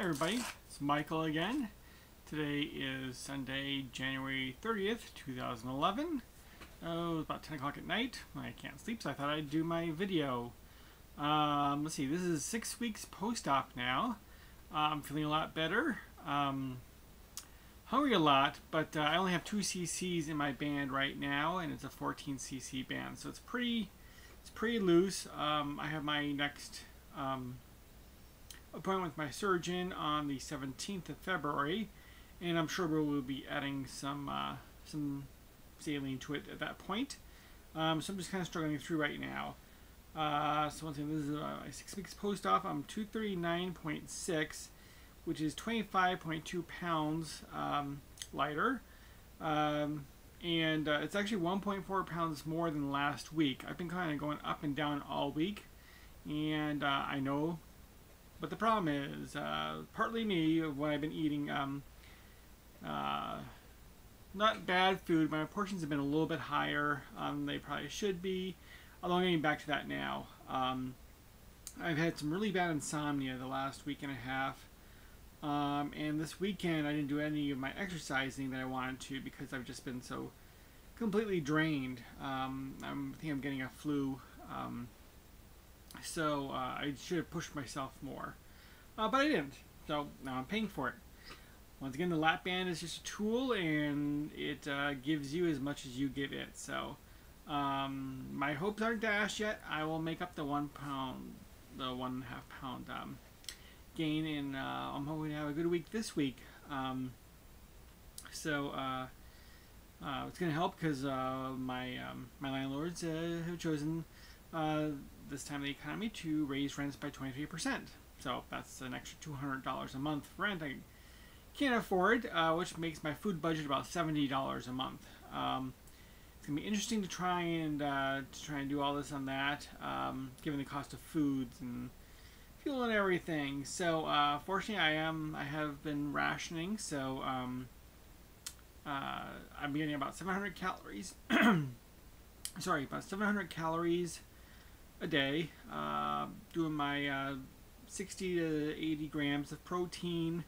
everybody, it's Michael again. Today is Sunday, January 30th, 2011. Oh, it's about 10 o'clock at night. I can't sleep, so I thought I'd do my video. Let's see, this is 6 weeks post-op now. I'm feeling a lot better. Hungry a lot, but I only have 2 cc's in my band right now, and it's a 14 cc band, so it's pretty loose. I have my next appointment with my surgeon on the 17th of February, and I'm sure we'll be adding some saline to it at that point. So I'm just kind of struggling through right now. So once again, this is 6 weeks post-op. I'm 239.6, which is 25.2 pounds lighter, and it's actually 1.4 pounds more than last week. I've been kind of going up and down all week, and I know. But the problem is, partly me, of what I've been eating, not bad food. My portions have been a little bit higher than they probably should be, although I'm getting back to that now. I've had some really bad insomnia the last week and a half, and this weekend I didn't do any of my exercising that I wanted to because I've just been so completely drained. I think I'm getting a flu. So I should have pushed myself more, but I didn't, so now I'm paying for it. Once again, the lap band is just a tool, and it gives you as much as you give it. So my hopes aren't dashed yet. I will make up the 1 pound, the 1.5 pound gain, and I'm hoping to have a good week this week. It's going to help because my landlords have chosen this time of the economy to raise rents by 23%. So that's an extra $200 a month rent I can't afford, which makes my food budget about $70 a month. It's gonna be interesting to try and do all this on that, given the cost of foods and fuel and everything. So fortunately, I have been rationing. So I'm getting about 700 calories. Sorry, about 700 calories a day, doing my 60 to 80 grams of protein.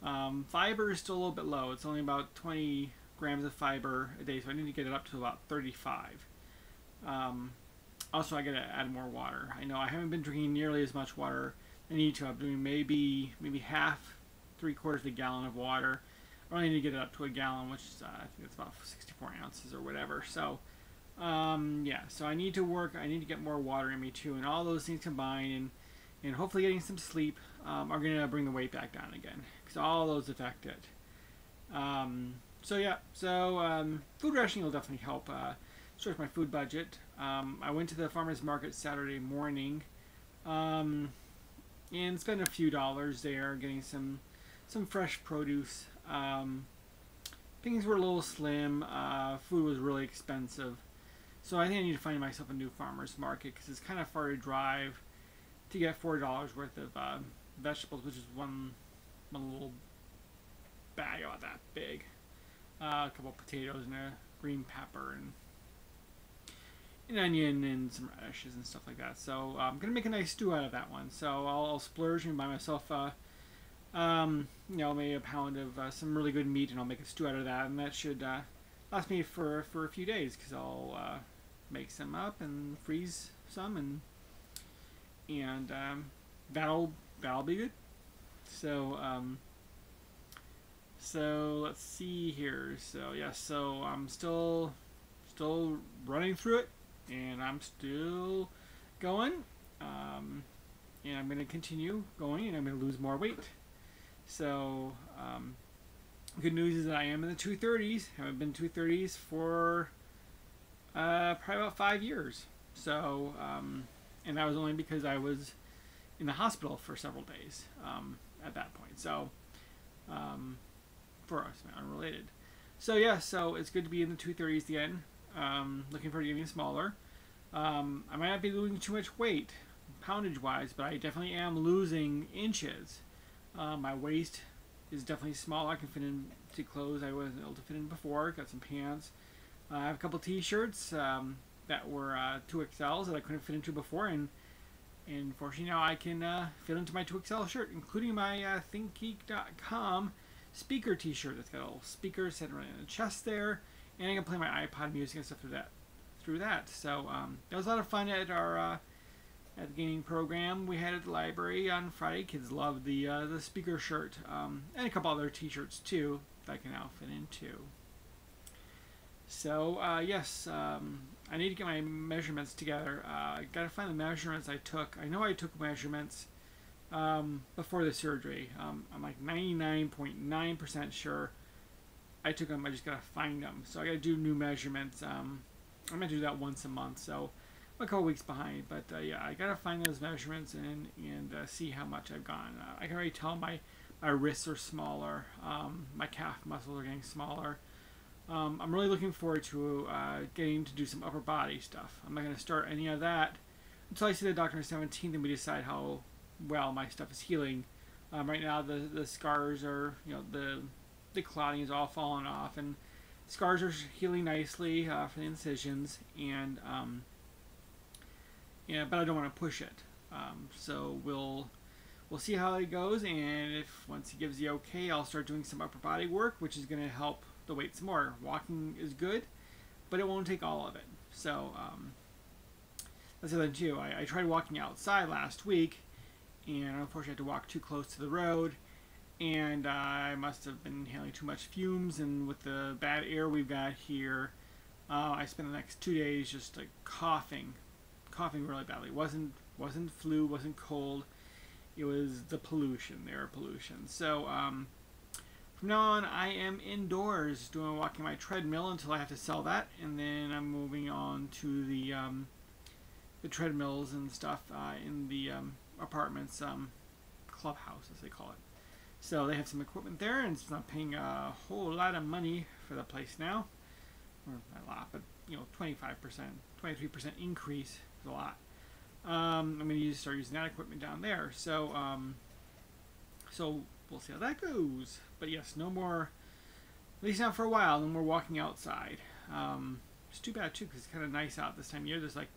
Fiber is still a little bit low. It's only about 20 grams of fiber a day, so I need to get it up to about 35. Also, I gotta add more water. I know I haven't been drinking nearly as much water as I need to. I'm doing maybe half, 3/4 of a gallon of water. I only need to get it up to a gallon, which is, I think it's about 64 ounces or whatever. So yeah, so I need to work. I need to get more water in me too, and all those things combined, and hopefully getting some sleep are going to bring the weight back down again, because all those affect it. So yeah, food rationing will definitely help stretch my food budget. I went to the farmer's market Saturday morning and spent a few dollars there getting some fresh produce. Things were a little slim. Food was really expensive. So I think I need to find myself a new farmer's market, because it's kind of far to drive to get $4 worth of vegetables, which is one little bag about that big. A couple of potatoes and a green pepper and an onion and some radishes and stuff like that. So I'm gonna make a nice stew out of that one. So I'll splurge and buy myself maybe a pound of some really good meat, and I'll make a stew out of that, and that should last me for a few days, because I'll make some up and freeze some, and that'll be good. So so let's see here. So yeah, so I'm still running through it, and I'm still going, and I'm going to continue going, and I'm going to lose more weight. So good news is that I am in the 230s. Haven't been 230s for probably about 5 years. So and that was only because I was in the hospital for several days at that point. So for us, unrelated. So yeah, so it's good to be in the 230s again. Looking forward to getting smaller. I might not be losing too much weight poundage wise, but I definitely am losing inches. My waist is definitely small. I can fit into clothes I wasn't able to fit in before. Got some pants. I have a couple t-shirts that were 2XLs that I couldn't fit into before, and And fortunately now I can fit into my 2XL shirt, including my ThinkGeek.com speaker t-shirt. It's got a little speaker sitting right in the chest there, and I can play my iPod music and stuff through that. So that was a lot of fun at our at the gaming program we had at the library on Friday. Kids loved the speaker shirt, and a couple other t-shirts too that I can now fit into. So yes, I need to get my measurements together. I gotta find the measurements I took. I know I took measurements before the surgery. I'm like 99.9% sure I took them. I just gotta find them. So I gotta do new measurements. I'm gonna do that once a month. So I'm a couple weeks behind, but yeah, I gotta find those measurements and see how much I've gone. I can already tell my wrists are smaller. My calf muscles are getting smaller. I'm really looking forward to getting to do some upper body stuff. I'm not going to start any of that until I see the doctor on the 17th and we decide how well my stuff is healing. Right now the scars are, you know, the clotting is all falling off, and scars are healing nicely for the incisions, and yeah, but I don't want to push it. So we'll see how it goes, and if once he gives the okay, I'll start doing some upper body work, which is going to help the weight some more. Walking is good, but it won't take all of it. So that's the other thing too. I tried walking outside last week, and unfortunately I had to walk too close to the road, and I must have been inhaling too much fumes, and with the bad air we've got here, I spent the next 2 days just like coughing really badly. It wasn't flu, wasn't cold, it was the pollution, the air pollution. So from now on, I am indoors walking my treadmill until I have to sell that, and then I'm moving on to the treadmills and stuff in the apartments clubhouse, as they call it. So they have some equipment there, and it's not paying a whole lot of money for the place now, or not a lot, but you know, 25%, 23% increase is a lot. I'm going to start using that equipment down there. So so we'll see how that goes. But yes, no more, at least not for a while, no more walking outside. It's too bad too, because it's kind of nice out this time of year. There's like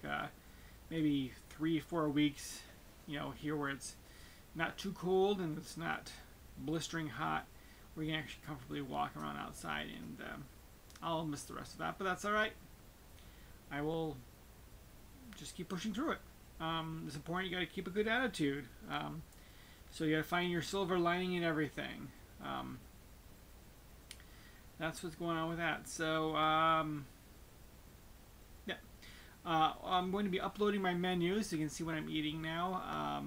maybe 3-4 weeks, you know, here where it's not too cold and it's not blistering hot, where you can actually comfortably walk around outside, and I'll miss the rest of that, but that's alright. I will just keep pushing through it. It's important, you got to keep a good attitude. So you got to find your silver lining in everything. That's what's going on with that. So yeah, I'm going to be uploading my menu so you can see what I'm eating now.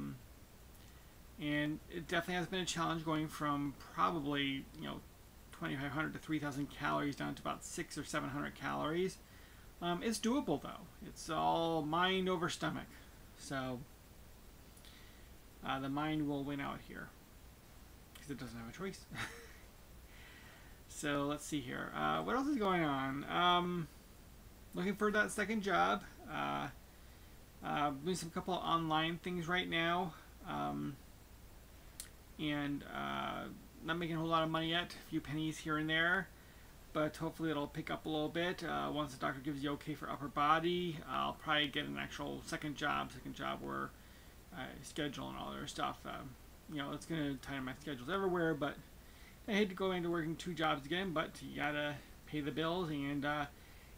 And it definitely has been a challenge going from probably, you know, 2,500 to 3,000 calories down to about 600 or 700 calories. It's doable though. It's all mind over stomach. So the mind will win out here because it doesn't have a choice. So let's see here. What else is going on? Looking for that second job. Doing some couple of online things right now. And not making a whole lot of money yet. A few pennies here and there. But hopefully it'll pick up a little bit. Once the doctor gives the okay for upper body, I'll probably get an actual second job where I schedule and all their stuff. You know, it's going to tighten my schedules everywhere, but I hate to go into working 2 jobs again, but you gotta pay the bills, and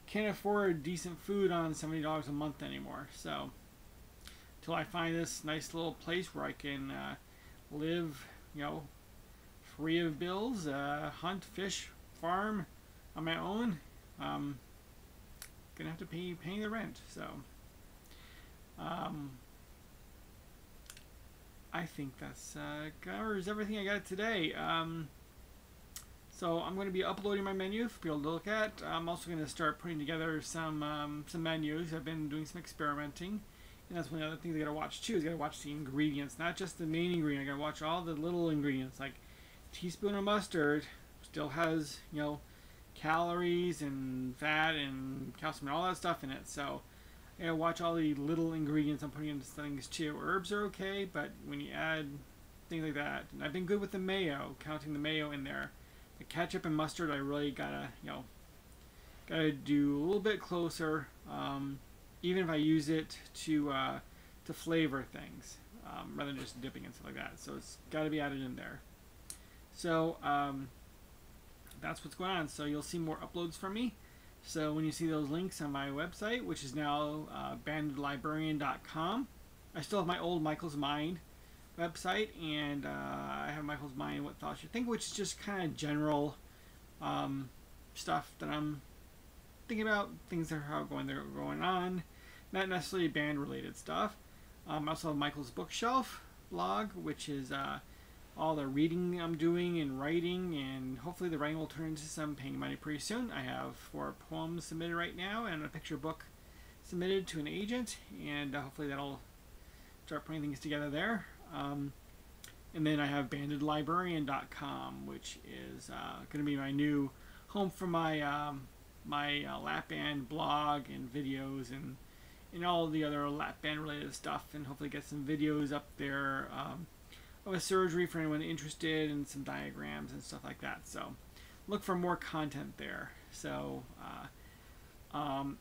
can't afford decent food on $70 a month anymore. So until I find this nice little place where I can live, you know, free of bills, hunt, fish, farm on my own, gonna have to pay the rent. So I think that's covers everything I got today. So I'm going to be uploading my menu for people to look at. I'm also going to start putting together some menus. I've been doing some experimenting, and that's one of the other things I got to watch too. Is got to watch the ingredients, not just the main ingredient. I got to watch all the little ingredients, like a teaspoon of mustard still has, you know, calories and fat and calcium and all that stuff in it. So I got to watch all the little ingredients I'm putting into things too. Herbs are okay, but when you add things like that, and I've been good with the mayo, counting the mayo in there. The ketchup and mustard, I really gotta, you know, gotta do a little bit closer. Even if I use it to to flavor things rather than just dipping and stuff like that. So it's got to be added in there. So that's what's going on. So you'll see more uploads from me. So when you see those links on my website, which is now bandedlibrarian.com, I still have my old Michael's Mind website, and I have Michael's Mind, What Thoughts You Think, which is just kind of general stuff that I'm thinking about, things that are going on, not necessarily band related stuff. I also have Michael's Bookshelf blog, which is all the reading I'm doing and writing, and hopefully the writing will turn into some paying money pretty soon. I have 4 poems submitted right now and a picture book submitted to an agent, and hopefully that'll start putting things together there. And then I have bandedlibrarian.com, which is going to be my new home for my my lap band blog and videos and all the other lap band related stuff, and hopefully get some videos up there of a surgery for anyone interested, and some diagrams and stuff like that. So look for more content there. So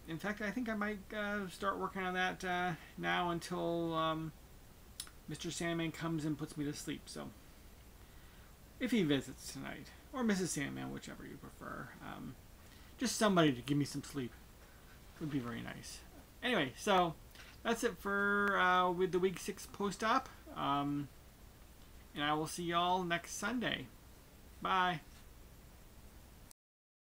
in fact, I think I might start working on that now until Mr. Sandman comes and puts me to sleep. So if he visits tonight, or Mrs. Sandman, whichever you prefer, just somebody to give me some sleep would be very nice. Anyway, so that's it for with the week 6 post-op. And I will see y'all next Sunday. Bye.